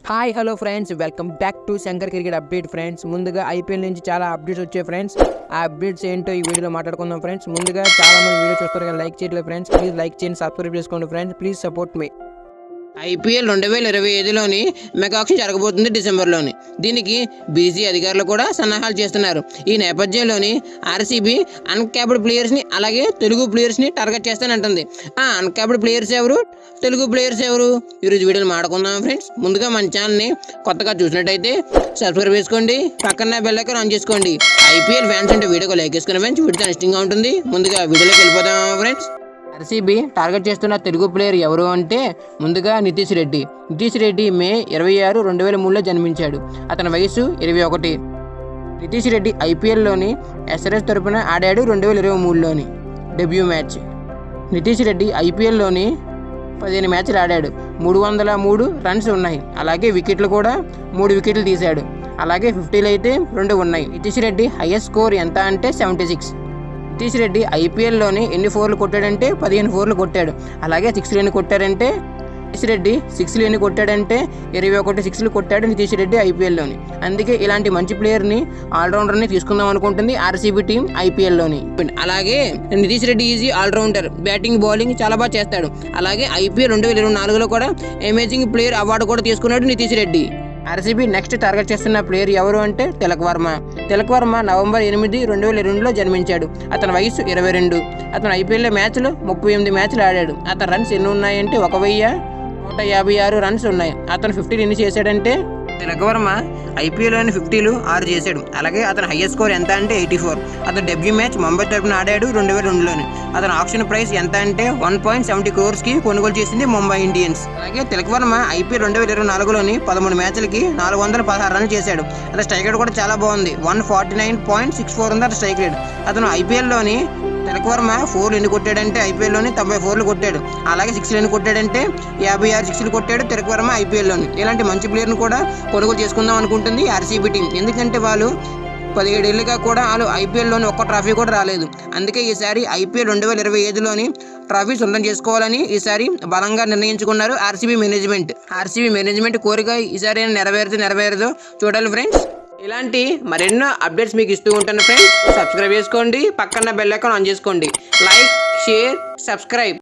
Hi hello friends, welcome back to Shankar cricket update friends. ముందుగా IPL నుంచి చాలా updates వచ్చాయి ఫ్రెండ్స్. ఆ అప్డేట్స్ ఏంటో ఈ వీడియోలో మాట్లాడుకుందాం ఫ్రెండ్స్. ముందుగా చాలా మంది వీడియో చూస్తారు కానీ లైక్ చేయట్లేదు ఫ్రెండ్స్. ప్లీజ్ లైక్ చేయండి, సబ్స్క్రైబ్ చేసుకోండి friends. Please support me. IPL 2025లోని మెగా ఆక్షన్ జరగబోతుంది డిసెంబర్లోని. దీనికి బీసీ అధికారులు కూడా సన్నాహాలు చేస్తున్నారు. ఈ నేపథ్యంలోని ఆర్సీబీ అన్క్యాప్డ్ ప్లేయర్స్ని అలాగే తెలుగు ప్లేయర్స్ని టార్గెట్ చేస్తానంటుంది. ఆ అన్క్యాప్డ్ ప్లేయర్స్ ఎవరు, తెలుగు ప్లేయర్స్ ఎవరు, ఈరోజు వీడియోలు మాట్లాడుకుందాం ఫ్రెండ్స్. ముందుగా మన ఛానల్ని కొత్తగా చూసినట్టయితే సబ్స్క్రైబ్ చేసుకోండి, పక్కన బెల్ ఐకాన్ ఆన్ చేసుకోండి. ఐపీఎల్ ఫ్యాన్స్ అంటే వీడియోకి లైక్ చేసుకున్న ఫ్రెండ్స్, వీడియో ఇష్టంగా ఉంటుంది. ముందుగా వీడియోలోకి వెళ్ళిపోదాం ఫ్రెండ్స్. ఆర్సీబీ టార్గెట్ చేస్తున్న తెలుగు ప్లేయర్ ఎవరు అంటే ముందుగా నితీష్ రెడ్డి. నితీష్ రెడ్డి మే 26, 2003లో జన్మించాడు. అతని వయసు 21. నితీష్ రెడ్డి ఐపీఎల్లోని ఎస్ఆర్ఎస్ తరపున ఆడాడు 2023లోని డెబ్యూ మ్యాచ్. నితీష్ రెడ్డి ఐపీఎల్లోని 15 మ్యాచ్లు ఆడాడు. 303 రన్స్ ఉన్నాయి. అలాగే వికెట్లు కూడా 3 వికెట్లు తీశాడు. అలాగే 50లు అయితే 2 ఉన్నాయి. నితీష్ రెడ్డి హైయెస్ట్ స్కోర్ ఎంత అంటే 76. నితీష్ రెడ్డి ఐపీఎల్లోని ఎన్ని 4లు కొట్టాడంటే 15 4లు కొట్టాడు. అలాగే 6లు ఎన్ని కొట్టారంటే నితీష్ రెడ్డి 6లు ఎన్ని కొట్టాడంటే 21 6లు కొట్టాడు నితీష్ రెడ్డి ఐపీఎల్లోని. అందుకే ఇలాంటి మంచి ప్లేయర్ని ఆల్రౌండర్ని తీసుకుందాం అనుకుంటుంది ఆర్సీబీ టీం ఐపీఎల్లోని. అలాగే నితీష్ రెడ్డి ఈజీ ఆల్రౌండర్, బ్యాటింగ్ బౌలింగ్ చాలా బాగా చేస్తాడు. అలాగే ఐపీఎల్ 2024లో కూడా అమేజింగ్ ప్లేయర్ అవార్డు కూడా తీసుకున్నాడు Nitish Reddy. RCB next target చేస్తున్న ప్లేయర్ ఎవరు అంటే తిలక్ వర్మ. తిలక్ వర్మ నవంబర్ 8, 2002లో జన్మించాడు. అతని వయసు 22. అతను ఐపీఎల్ మ్యాచ్లో 38 మ్యాచ్లు ఆడాడు. అతని రన్స్ ఎన్ని ఉన్నాయంటే 1156 రన్స్ ఉన్నాయి. అతను 50లు ఎన్ని చేశాడంటే తిలక్ వర్మ ఐపీఎల్లోని 50లు 6 చేశాడు. అలాగే అతని హైయెస్ట్ స్కోర్ ఎంత అంటే 84. అతను డెబ్యూ మ్యాచ్ ముంబై తరపున ఆడాడు 2002లోని. అతని ఆక్షన్ ప్రైస్ ఎంత అంటే 1.70 crores కొనుగోలు చేసింది ముంబై ఇండియన్స్. అలాగే తిలక్ వర్మ ఐపీఎల్ 2024లోని 13 మ్యాచ్లకి 416 రన్స్ చేశాడు. అతని స్ట్రైక్ రేట్ కూడా చాలా బాగుంది. 149.64 ఉంది అతని స్ట్రైక్ రేట్. అతను ఐపీఎల్లోని తిలక్ వర్మ 4లు ఎన్ని కొట్టాడంటే ఐపీఎల్లోని 94లు కొట్టాడు. అలాగే 6లు ఎన్ని కొట్టాడంటే 56 6లు కొట్టాడు తిలక్ వర్మ ఐపీఎల్లోని. ఇలాంటి మంచి ప్లేయర్ని కూడా కొనుగోలు చేసుకుందాం అనుకుంటుంది ఆర్సీబీ టీం. ఎందుకంటే వాళ్ళు 17 ఏళ్ళుగా కూడా వాళ్ళు ఐపీఎల్లోని ఒక్క ట్రాఫీ కూడా రాలేదు. అందుకే ఈసారి ఐపీఎల్ 2025లోని ట్రాఫీ సొంతం చేసుకోవాలని ఈసారి బలంగా నిర్ణయించుకున్నారు ఆర్సీబీ మేనేజ్మెంట్. ఆర్సీబీ మేనేజ్మెంట్ కోరిక ఈసారి నెరవేరదో చూడాలి ఫ్రెండ్స్. ఇలాంటి మరెన్నో అప్డేట్స్ మీకు ఇస్తూ ఉంటాను ఫ్రెండ్స్. సబ్స్క్రైబ్ చేసుకోండి, పక్కన బెల్ ఐకాన్ ఆన్ చేసుకోండి. Like, share, subscribe.